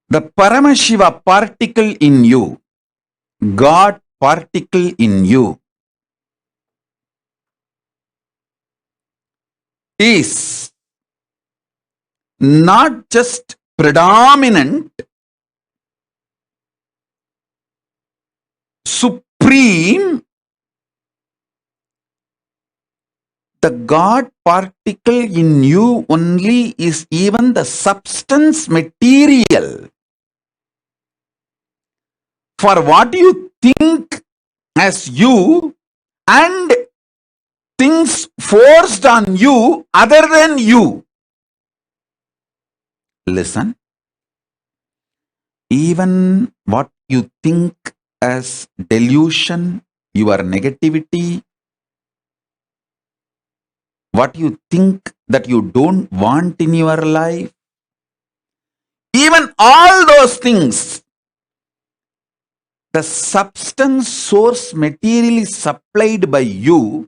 The Paramashiva particle in you, God particle in you, is not just predominant, supreme. The God particle in you only is even the substance material for what you think as you and things forced on you other than you. Listen, even what you think as delusion, your negativity, what you think that you don't want in your life, even all those things, the substance source material is supplied by you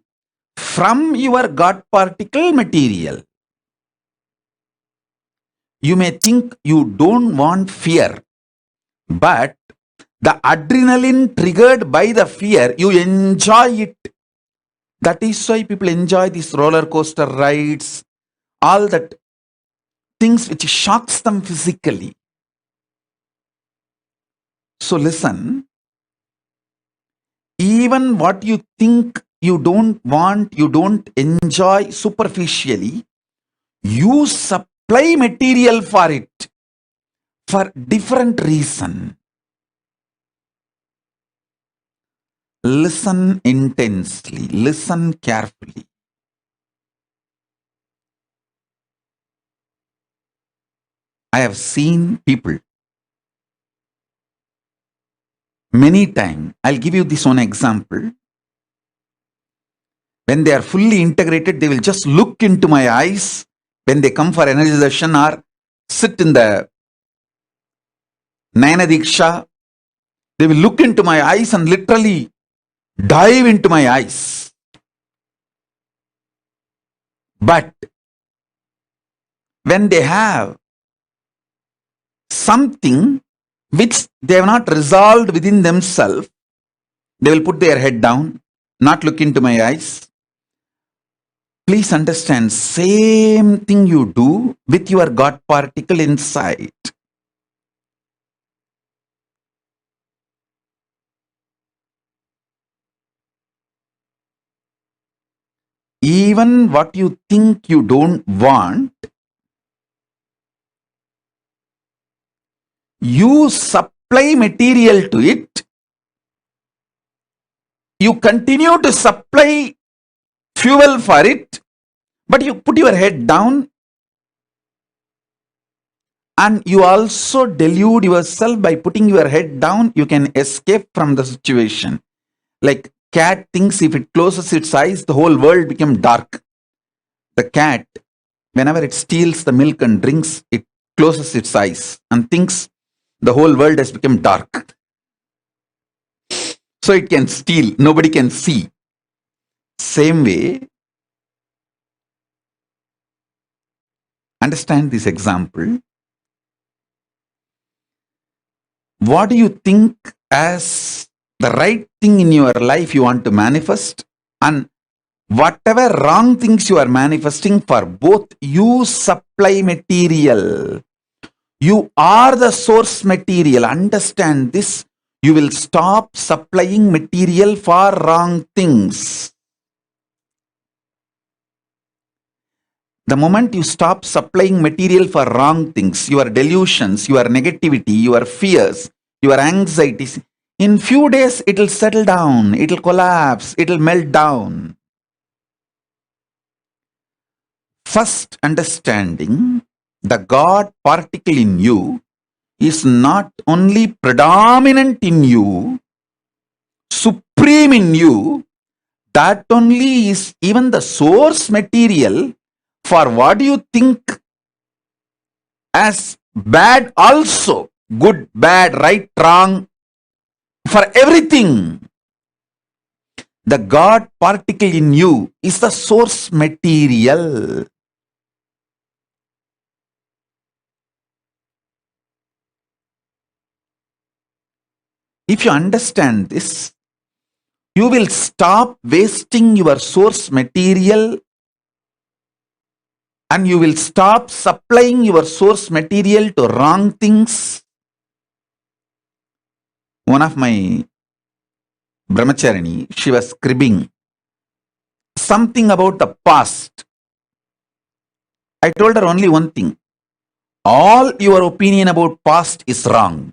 from your God particle material. You may think you don't want fear, but the adrenaline triggered by the fear, you enjoy it. That is why people enjoy these roller coaster rides, all that things which shocks them physically. So listen, even what you think you don't want, you don't enjoy superficially, you supply material for it for different reason. Listen intensely, listen carefully. I have seen people many times. I'll give you this one example. When they are fully integrated, they will just look into my eyes when they come for energization or sit in the Nayana Diksha. They will look into my eyes and literally dive into my eyes. But when they have something which they have not resolved within themselves, they will put their head down, not look into my eyes. Please understand, same thing you do with your God particle inside. Even what you think you don't want, you supply material to it. You continue to supply fuel for it, but you put your head down and you also delude yourself by putting your head down. You can escape from the situation. Like cat thinks if it closes its eyes, the whole world becomes dark. The cat, whenever it steals the milk and drinks, it closes its eyes and thinks the whole world has become dark. So it can steal, nobody can see. Same way, understand this example. What do you think as the right thing in your life you want to manifest, and whatever wrong things you are manifesting, for both you supply material. You are the source material. Understand this. You will stop supplying material for wrong things. The moment you stop supplying material for wrong things, your delusions, your negativity, your fears, your anxieties, in few days it will settle down, it will collapse, it will melt down. First understanding, the God particle in you is not only predominant in you, supreme in you, that only is even the source material for what you think as bad also. Good, bad, right, wrong, for everything. The God particle in you is the source material. If you understand this, you will stop wasting your source material and you will stop supplying your source material to wrong things. One of my brahmacharini, she was cribbing something about the past. I told her only one thing. All your opinion about past is wrong.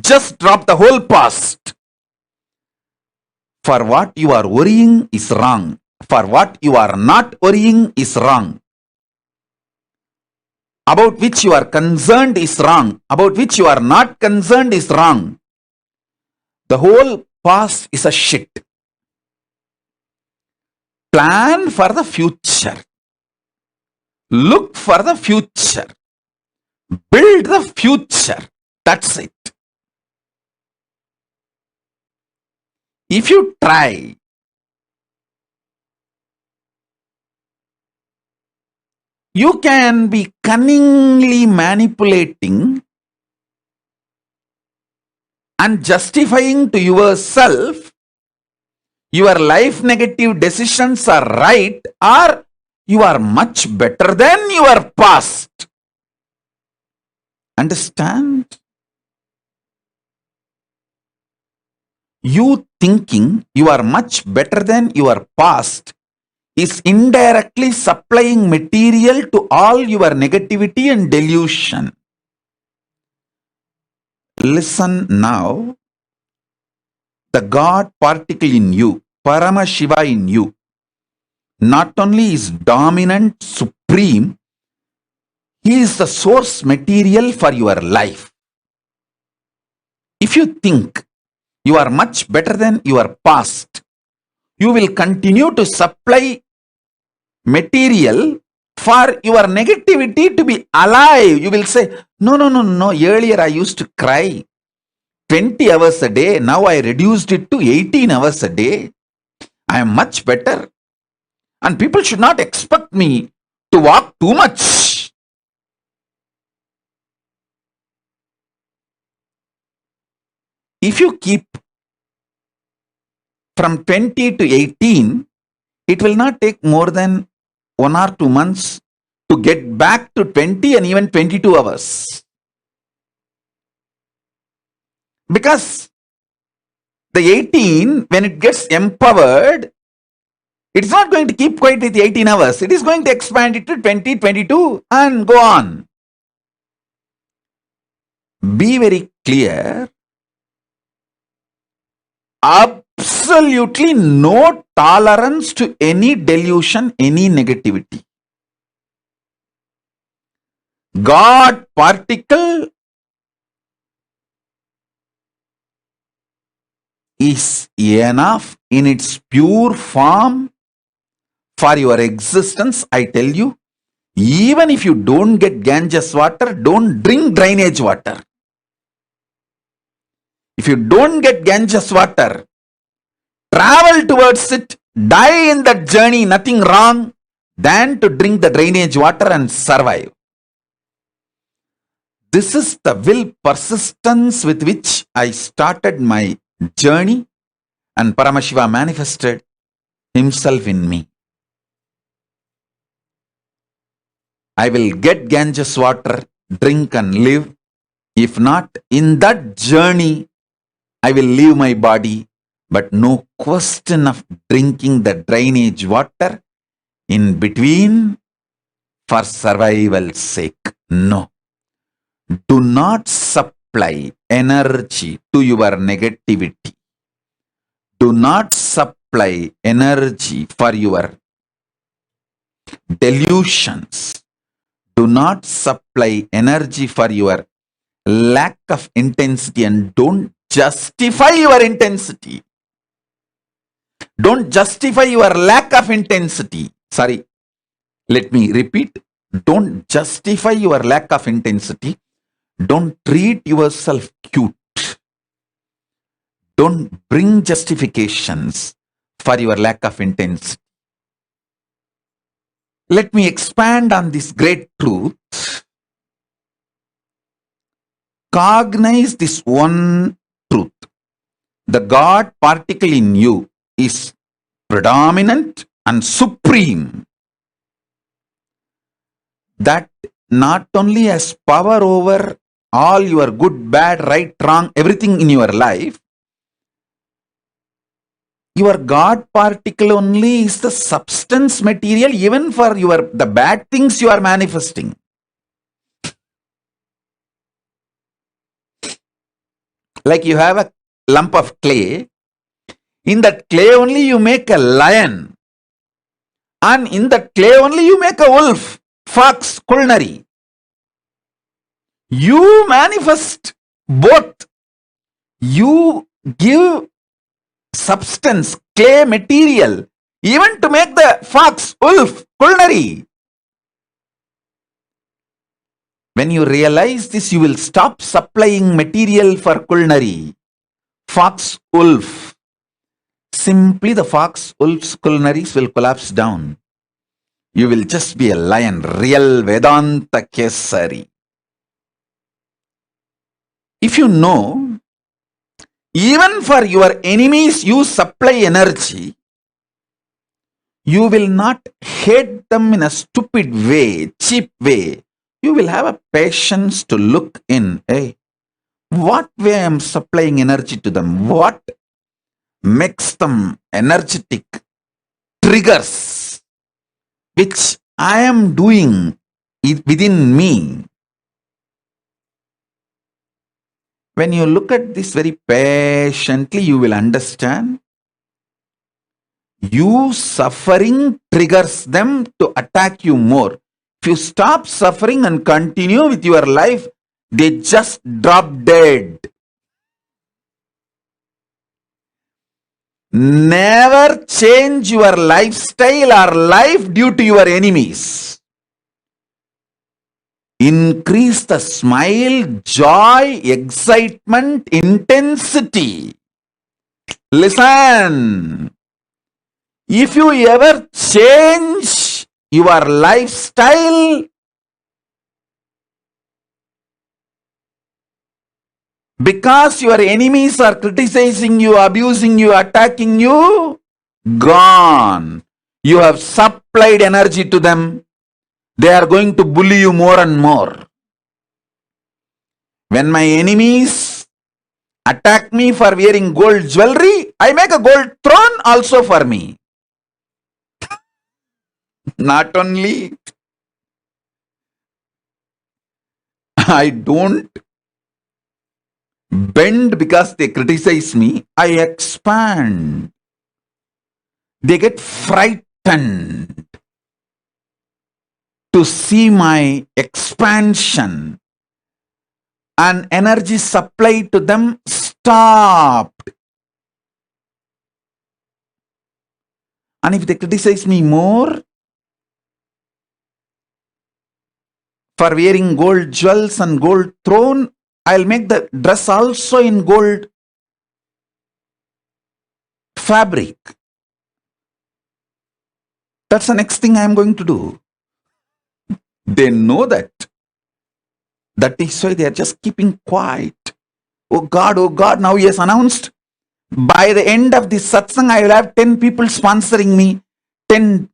Just drop the whole past. For what you are worrying is wrong. For what you are not worrying is wrong. About which you are concerned is wrong. About which you are not concerned is wrong. The whole past is a shit. Plan for the future. Look for the future. Build the future. That's it. If you try, you can be cunningly manipulating and justifying to yourself your life negative decisions are right or you are much better than your past. Understand? You thinking you are much better than your past is indirectly supplying material to all your negativity and delusion. Listen now. The God particle in you, Parama Shiva in you, not only is dominant, supreme, he is the source material for your life. If you think you are much better than your past, you will continue to supply material for your negativity to be alive. You will say, no. Earlier I used to cry 20 hours a day. Now I reduced it to 18 hours a day. I am much better. And people should not expect me to walk too much. If you keep from 20 to 18, it will not take more than 1 or 2 months to get back to 20 and even 22 hours. Because the 18, when it gets empowered, it's not going to keep quiet with 18 hours. It is going to expand it to 20, 22 and go on. Be very clear. Absolutely no tolerance to any delusion, any negativity. God particle is enough in its pure form for your existence. I tell you, even if you don't get Ganges water, don't drink drainage water. If you don't get Ganges water, travel towards it, die in that journey, nothing wrong than to drink the drainage water and survive. This is the will persistence with which I started my journey, and Paramashiva manifested himself in me. I will get Ganges water, drink and live. If not, in that journey, I will leave my body, but no question of drinking the drainage water in between for survival's sake. No. Do not supply energy to your negativity. Do not supply energy for your delusions. Do not supply energy for your lack of intensity, and don't justify your intensity. Don't justify your lack of intensity. Sorry, let me repeat. Don't justify your lack of intensity. Don't treat yourself cute. Don't bring justifications for your lack of intensity. Let me expand on this great truth. Cognize this one truth. The God particle in you is predominant and supreme. That not only has power over all your good, bad, right, wrong, everything in your life, your God particle only is the substance material even for the bad things you are manifesting. Like you have a lump of clay, in that clay only you make a lion, and in that clay only you make a wolf, fox, culinary. You manifest both. You give substance, clay material, even to make the fox, wolf, culinary. When you realize this, you will stop supplying material for culinary. Fox, wolf. Simply the fox, wolf's culinaries will collapse down. You will just be a lion, real Vedanta Kesari. If you know, even for your enemies you supply energy, you will not hate them in a stupid way, cheap way. You will have a patience to look in, hey, what way I am supplying energy to them? What makes them energetic? Triggers, which I am doing within me. When you look at this very patiently, you will understand. You suffering triggers them to attack you more. If you stop suffering and continue with your life, they just drop dead. Never change your lifestyle or life due to your enemies. Increase the smile, joy, excitement, intensity. Listen. If you ever change your lifestyle, because your enemies are criticizing you, abusing you, attacking you, gone. You have supplied energy to them. They are going to bully you more and more. When my enemies attack me for wearing gold jewelry, I make a gold throne also for me. Not only I don't bend because they criticize me, I expand. They get frightened to see my expansion, and energy supplied to them stopped. And if they criticize me more for wearing gold jewels and gold throne, I'll make the dress also in gold fabric. That's the next thing I'm going to do. They know that. That is why they are just keeping quiet. Oh God, now he has announced, by the end of this satsang, I will have 10 people sponsoring me, 10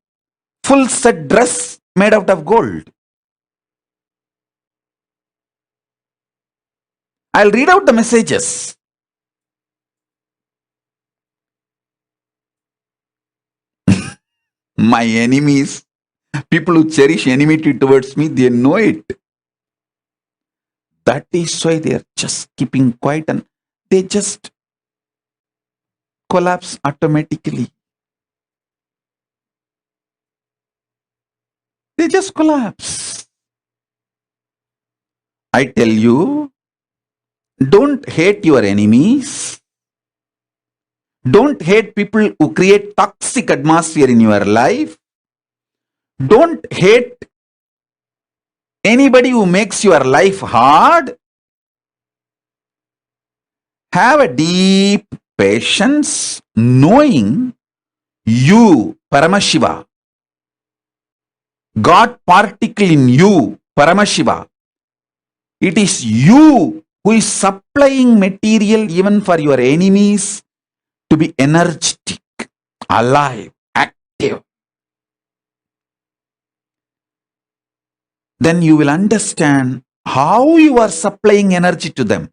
full set dress made out of gold. I'll read out the messages. My enemies, people who cherish enmity towards me, they know it. That is why they are just keeping quiet, and they just collapse automatically. They just collapse. I tell you, don't hate your enemies. Don't hate people who create toxic atmosphere in your life. Don't hate anybody who makes your life hard. Have a deep patience, knowing you, Paramashiva, God particle in you, Paramashiva. It is you who is supplying material even for your enemies to be energetic, alive, active, then you will understand how you are supplying energy to them.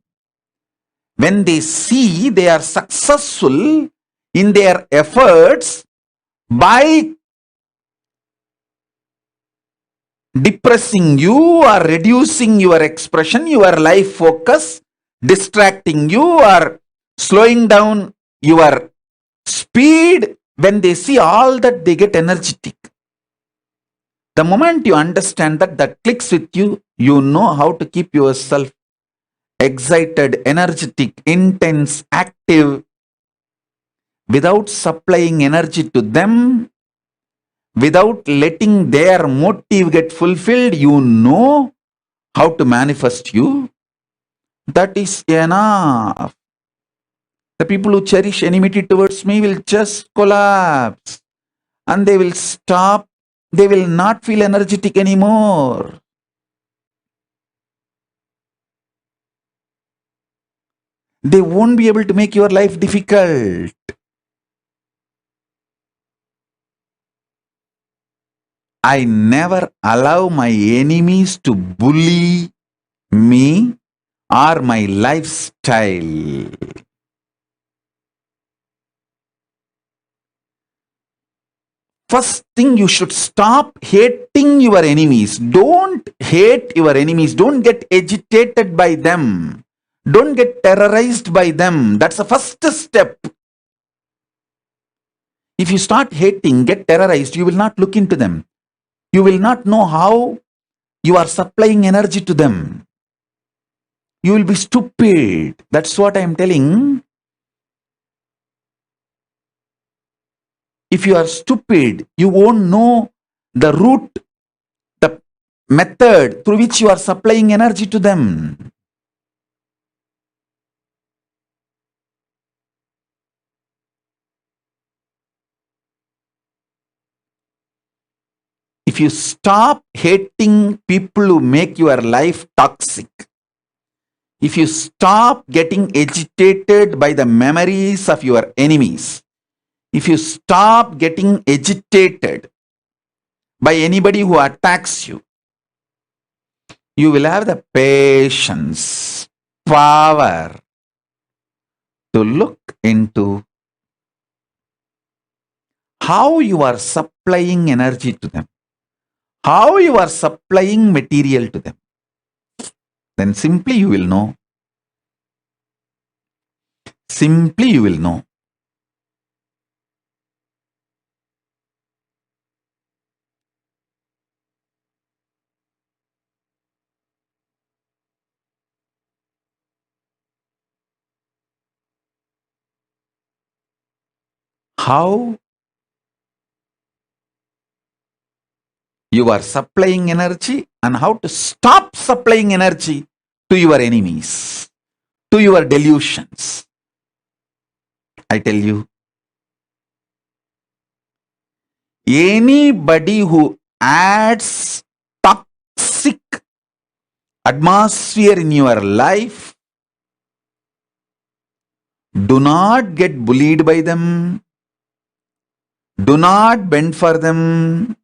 When they see they are successful in their efforts by depressing you or reducing your expression, your life focus, distracting you or slowing down your speed, when they see all that, they get energetic. The moment you understand that, that clicks with you, you know how to keep yourself excited, energetic, intense, active, without supplying energy to them, without letting their motive get fulfilled. You know how to manifest you. That is enough. The people who cherish enmity towards me will just collapse and they will stop. They will not feel energetic anymore. They won't be able to make your life difficult. I never allow my enemies to bully me or my lifestyle. First thing, you should stop hating your enemies. Don't hate your enemies. Don't get agitated by them. Don't get terrorized by them. That's the first step. If you start hating, get terrorized, you will not look into them. You will not know how you are supplying energy to them. You will be stupid. That's what I am telling. If you are stupid, you won't know the route, the method through which you are supplying energy to them. If you stop hating people who make your life toxic, if you stop getting agitated by the memories of your enemies, if you stop getting agitated by anybody who attacks you, you will have the patience, power to look into how you are supplying energy to them, how you are supplying material to them. Then simply you will know. Simply you will know. How you are supplying energy and how to stop supplying energy to your enemies, to your delusions. I tell you, anybody who adds toxic atmosphere in your life, do not get bullied by them. Do not bend for them.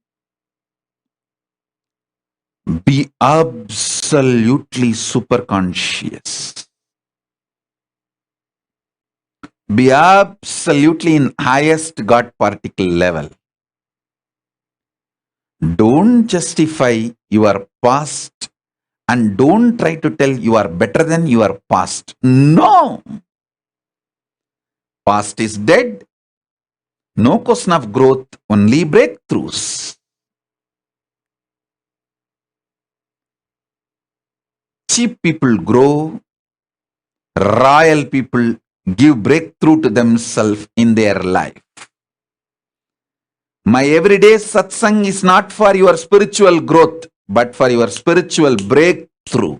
Be absolutely super conscious. Be absolutely in highest God particle level. Don't justify your past and don't try to tell you are better than your past. No. Past is dead. No question of growth, only breakthroughs. Cheap people grow. Royal people give breakthrough to themselves in their life. My everyday satsang is not for your spiritual growth, but for your spiritual breakthrough.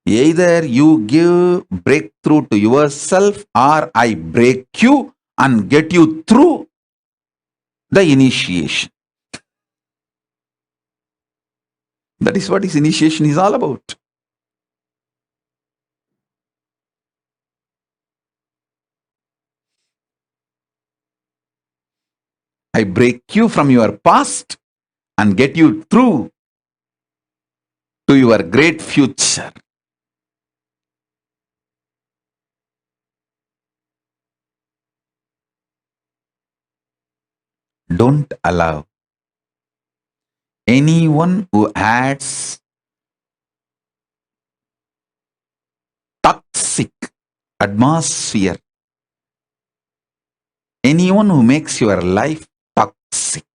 Either you give breakthrough to yourself or I break you and get you through the initiation. That is what his initiation is all about. I break you from your past and get you through to your great future. Don't allow anyone who adds toxic atmosphere, anyone who makes your life toxic.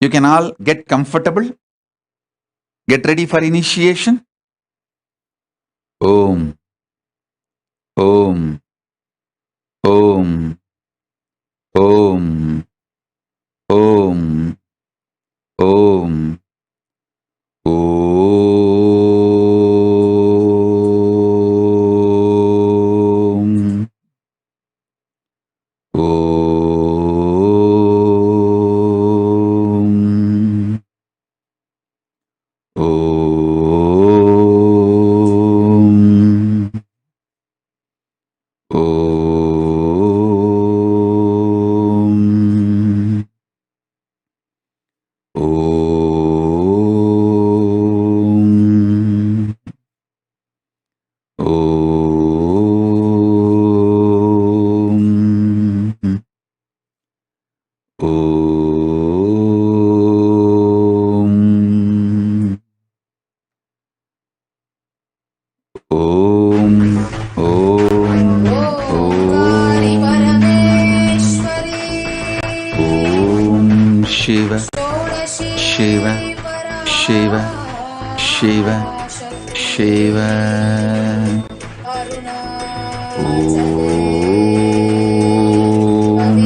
You can all get comfortable, get ready for initiation. Om, Om, Om, Om, Om, Om, Om, Om, Om, Om, Om, Om, Om, ओंकारि Parmeshwari Om, Shiva, षोडशी Shiva, Shiva, Shiva, Shiva. Om,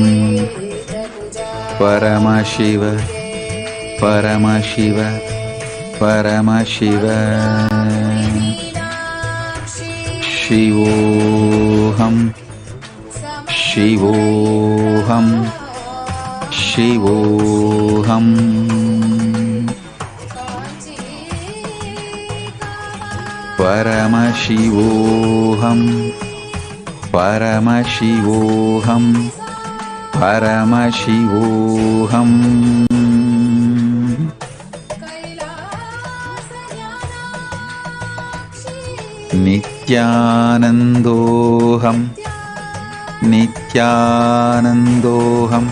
Paramashiva, Paramashiva, Paramashiva. Shivoham, Shivoham, Shivoham. Paramashivoham, Paramashivoham, Paramashivoham. Nityanandoham, Nityanandoham,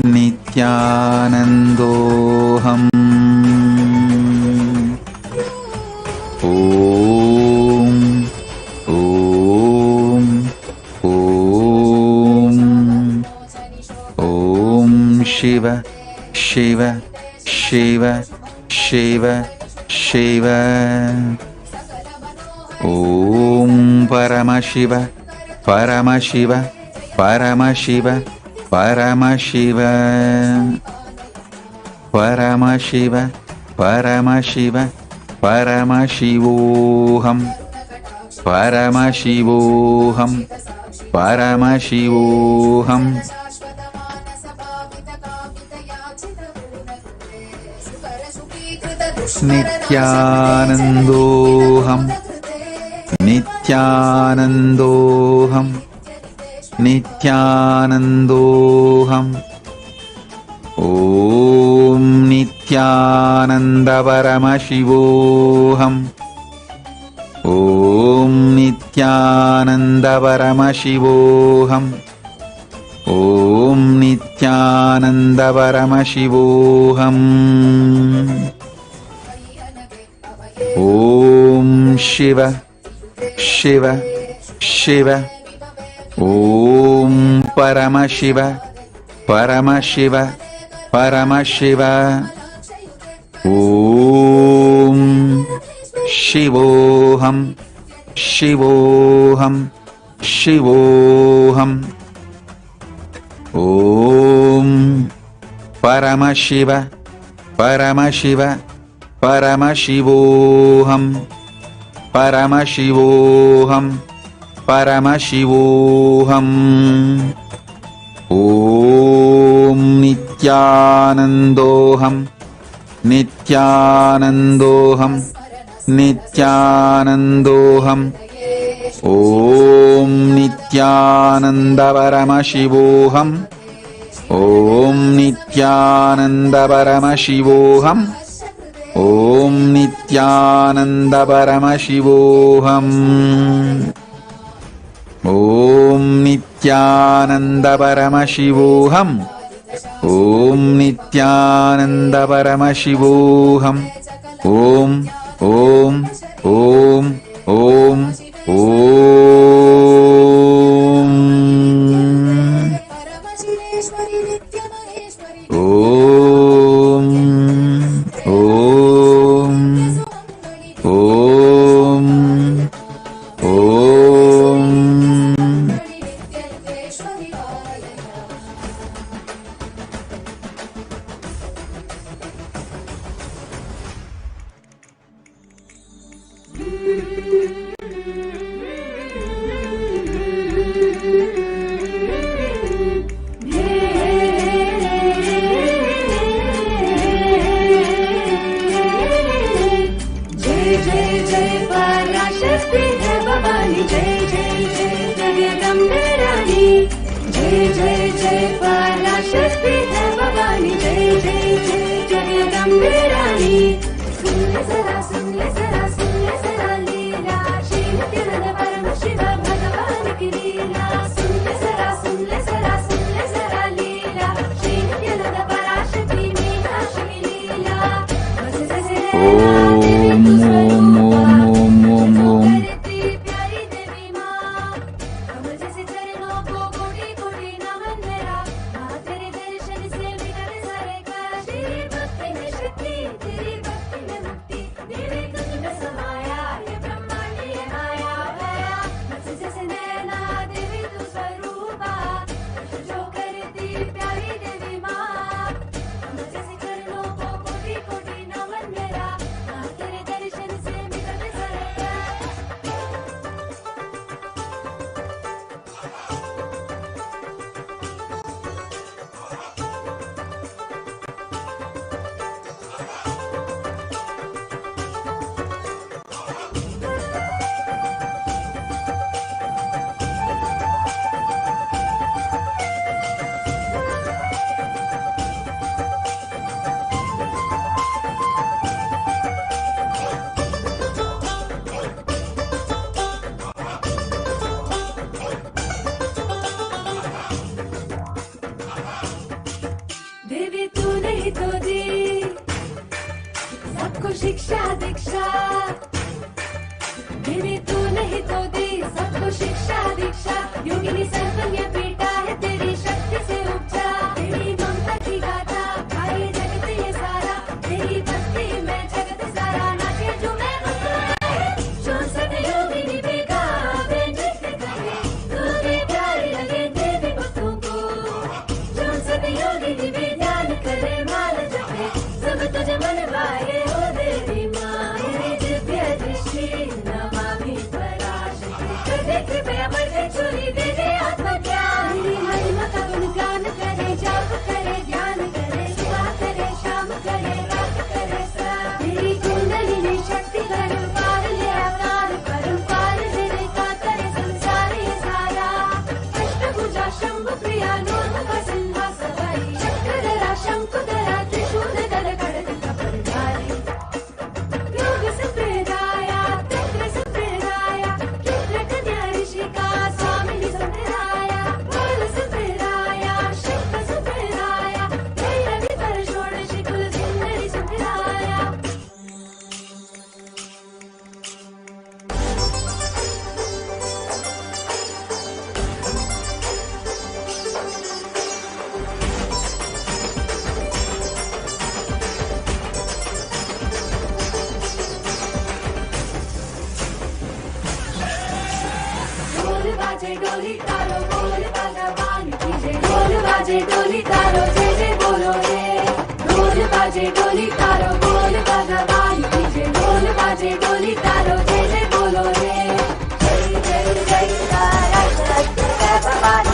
Nityanandoham. Om, Om, Om, Om Shiva, Shiva, Shiva, Shiva, Shiva. Om Paramashiva, Paramashiva, Paramashiva, Paramashiva, Paramashiva, Paramashiva, Paramashivoham, Paramashivoham, Paramashivoham. Nityanandoham, Nityanandoham, Nityanandoham. Om Nityananda Paramashivoham, Om Nityananda Paramashivoham, Om Nityananda Paramashivoham. Om Shiva, Shiva, Shiva. Om Paramashiva, Paramashiva, Paramashiva. Om Shivoham, Shivoham, Shivoham. Om Paramashiva, Paramashiva, Paramashivoham, Paramashivoham, Paramashivoham. Om ॐ नित्यानन्दोऽहम् नित्यानन्दोऽहम् नित्यानन्दोऽहम् ॐ नित्यानन्दपरमशिवोऽहम् ॐ नित्यानन्दपरमशिवोऽहम् ॐ नित्यानन्दपरमशिवोऽहम् ॐ नित्यानन्दपरमशिवोऽहम् ॐ नित्यानन्दपरमशिवोऽहम् ॐ ॐ ॐ ॐ ॐ परमशिवेश्वरि नित्यमहेश्वरि ॐ ॐ ॐ ॐ नित्यलिङ्गेश्वरि जय जय जय पराशक्ति है भवानी जय जय जय जगदम्बे रानी जय जय जय पराशक्ति है भवानी जय जय जय जगदम्बे रानी सुन ले जरा लीला श्री नित्यानंद परम शिव भगवान की लीला सुन ले जरा लीला श्री नित्यानंद पराशक्ति मीनाक्षी की लीला बस जैसे ॐ ॐ ॐ ॐ प्यारी देवी माँ कमल जैसे चरणों को कोटि कोटि नमन मेरा माँ तेरे दर्शन से मिटा सारे कष्ट तेरी भक्ति में शक्ति तेरी भक्ति में मुक्ति देवी तुझ में समाया ये ब्रह्मांड ये माया भया बस जैसे नैना देवी तू स्वरूपा जो करती प्यारी देवी माँ कमल जैसे चरणों को कोटि कोटि नमन मेरा माँ तेरे दर्शन से मिटा सारे कष्ट देवी तू नहीं तो दी सबको शिक्षा दीक्षा देवी तू नहीं तो दी सबको शिक्षा दीक्षा योगिनी सर्वज्ञ पीठा है तेरी शक्ति से उपजा तेरी ममता की गाथा गाए जगत ये सारा तेरी भक्ति में जगत सारा नाचे झूमे मुस्कुराए जो सब योगिनी भी गावे नृत्य करे तुझे प्यारी लगे देवी भक्तों को जो सब योगिनी भी ध्यान करे माल जपे सब तुझे मन भाए हो देवी माँ तेरी दिव्य दृष्टि नमामि पराशक्ति देख कृपया बढ़े चोरी दे दे आत्मज्ञान तेरी महिमा का गुणगान करे जाप करे ध्यान करे सुबह करे शाम करे रात करे सब तेरी कुंडलिनी शक्ति करे पार ले अवतार परम्पार तेरे का करे संसार ये सारा अष्टभुजा शंभु प्रिया नूर्मुख सिंहा सवारी चक्रधरा शंकुधरा त्रिशूलधर खड्ग कपालधारी योग संप्रदाय तंत्र संप्रदाय चित्रकन्या ऋषिका स्वामिनी संप्रदाय मूल संप्रदाय शक्त संप्रदाय भैरवी पर षोडशी कुल सुंदरी संप्रदाय ढोल बाजे डोली तारो बोल भगवान की जय ढोल बाजे डोली तारो जय जय बोलो रे ढोल बाजे डोली तारो बोल भगवान की जय ढोल बाजे डोली तारो जय जय बोलो रे जय जय जय तारा जय भगवान